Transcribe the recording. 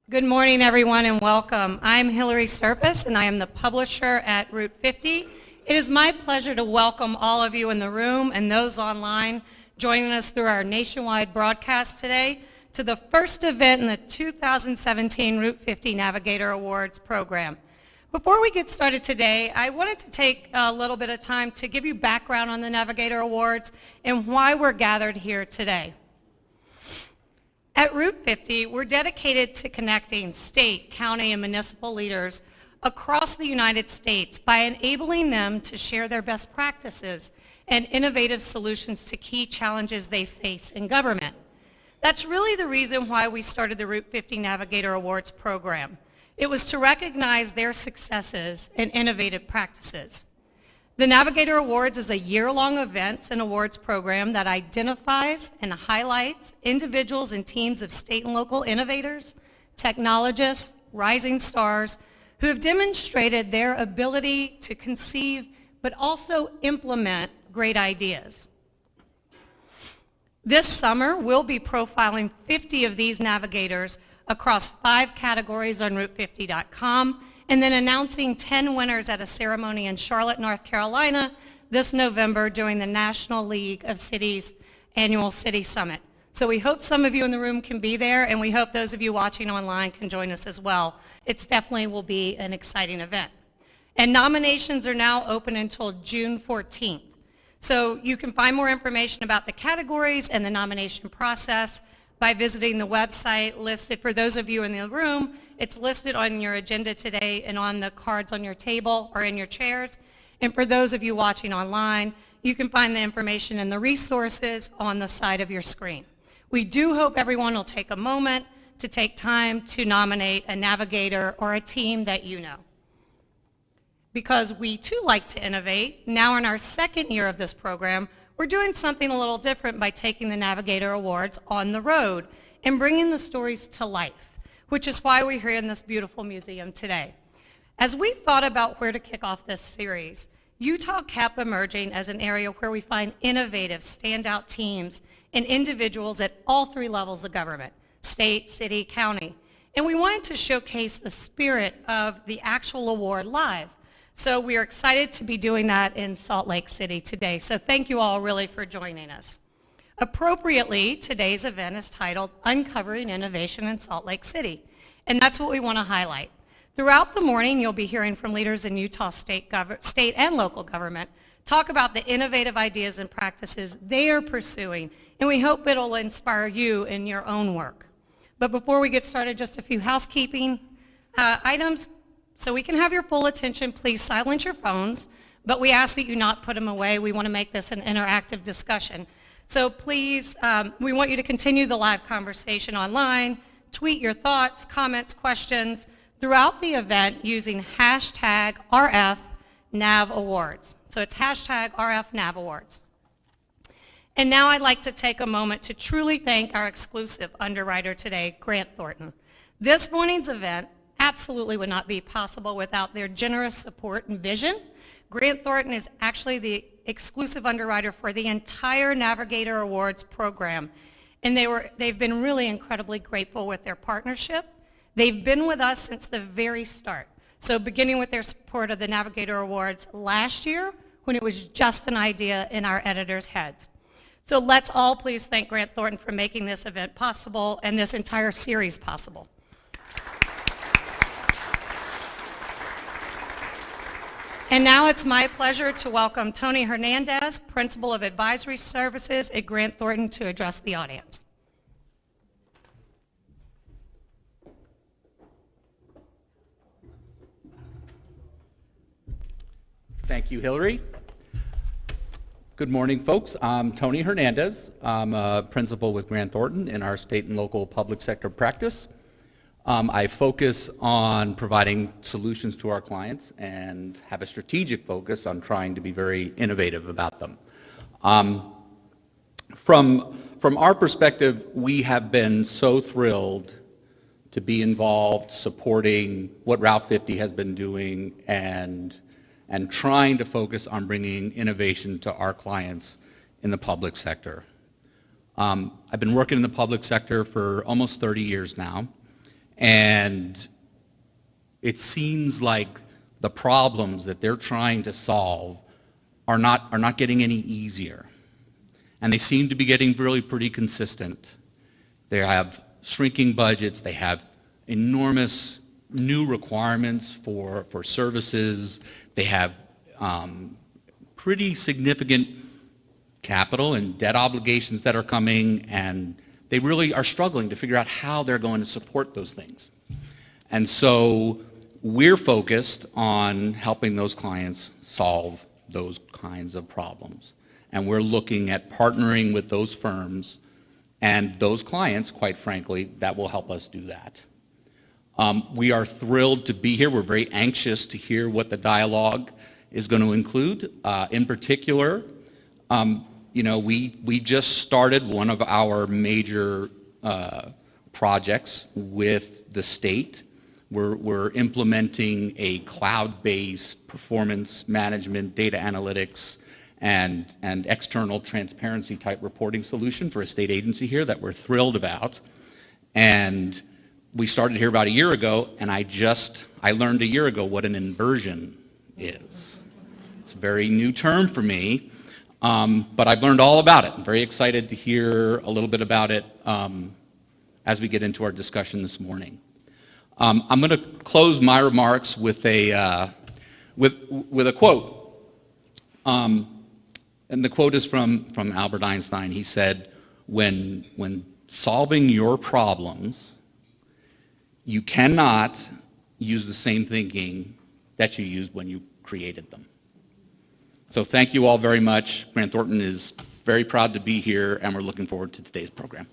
Good morning, everyone, and welcome. I'm Hillary Serpis, and I am the publisher at Route 50. It is my pleasure to welcome all of you in the room and those online joining us through our nationwide broadcast today to the first event in the 2017 Route 50 Navigator Awards program. Before we get started today, I wanted to take a little bit of time to give you background on the Navigator Awards and why we're gathered here today. At Route 50, we're dedicated to connecting state, county, and municipal leaders across the United States by enabling them to share their best practices and innovative solutions to key challenges they face in government. That's really the reason why we started the Route 50 Navigator Awards program. It was to recognize their successes and innovative practices. The Navigator Awards is a year-long events and awards program that identifies and highlights individuals and teams of state and local innovators, technologists, rising stars, who have demonstrated their ability to conceive but also implement great ideas. This summer, we'll be profiling 50 of these navigators across 5 categories on Route50.com, and then announcing 10 winners at a ceremony in Charlotte, North Carolina this November during the National League of Cities annual City Summit. So we hope some of you in the room can be there, and we hope those of you watching online can join us as well. It definitely will be an exciting event. And nominations are now open until June 14th. So you can find more information about the categories and the nomination process by visiting the website listed. For those of you in the room, it's listed on your agenda today and on the cards on your table or in your chairs. And for those of you watching online, you can find the information and the resources on the side of your screen. We do hope everyone will take a moment to take time to nominate a navigator or a team that you know. Because we too like to innovate, now in our second year of this program, we're doing something a little different by taking the Navigator Awards on the road and bringing the stories to life, which is why we're here in this beautiful museum today. As we thought about where to kick off this series, Utah kept emerging as an area where we find innovative, standout teams and individuals at all 3 levels of government, state, city, county. And we wanted to showcase the spirit of the actual award live. So we are excited to be doing that in Salt Lake City today. So thank you all really for joining us. Appropriately, today's event is titled Uncovering Innovation in Salt Lake City. And that's what we want to highlight. Throughout the morning, you'll be hearing from leaders in Utah state and local government talk about the innovative ideas and practices they are pursuing. And we hope it'll inspire you in your own work. But before we get started, just a few housekeeping items. So we can have your full attention. Please silence your phones, but we ask that you not put them away. We want to make this an interactive discussion. So please, we want you to continue the live conversation online, tweet your thoughts, comments, questions throughout the event using hashtag RFNavAwards. So it's hashtag RFNavAwards. And now I'd like to take a moment to truly thank our exclusive underwriter today, Grant Thornton. This morning's event absolutely would not be possible without their generous support and vision. Grant Thornton is actually the exclusive underwriter for the entire Navigator Awards program. And they've been really incredibly grateful with their partnership. They've been with us since the very start. So beginning with their support of the Navigator Awards last year when it was just an idea in our editors' heads. So let's all please thank Grant Thornton for making this event possible and this entire series possible. And now it's my pleasure to welcome Tony Hernandez, Principal of Advisory Services at Grant Thornton, to address the audience. Thank you, Hillary. Good morning, folks. I'm Tony Hernandez. I'm a principal with Grant Thornton in our state and local public sector practice. I focus on providing solutions to our clients and have a strategic focus on trying to be very innovative about them. From our perspective, we have been so thrilled to be involved supporting what Route 50 has been doing and trying to focus on bringing innovation to our clients in the public sector. I've been working in the public sector for almost 30 years now, And it seems like the problems that they're trying to solve are not getting any easier. And they seem to be getting really pretty consistent. They have shrinking budgets, they have enormous new requirements for services, they have pretty significant capital and debt obligations that are coming, and they really are struggling to figure out how they're going to support those things. And so we're focused on helping those clients solve those kinds of problems. And we're looking at partnering with those firms and those clients, quite frankly, that will help us do that. We are thrilled to be here. We're very anxious to hear what the dialogue is going to include. In particular, we just started one of our major projects with the state. We're implementing a cloud-based performance management, data analytics, and external transparency type reporting solution for a state agency here that we're thrilled about. And we started here about a year ago, and I learned a year ago what an inversion is. It's a very new term for me, but I've learned all about it. I'm very excited to hear a little bit about it as we get into our discussion this morning. I'm going to close my remarks with a quote. And the quote is from Albert Einstein. He said, when solving your problems, you cannot use the same thinking that you used when you created them. So thank you all very much. Grant Thornton is very proud to be here, and we're looking forward to today's program.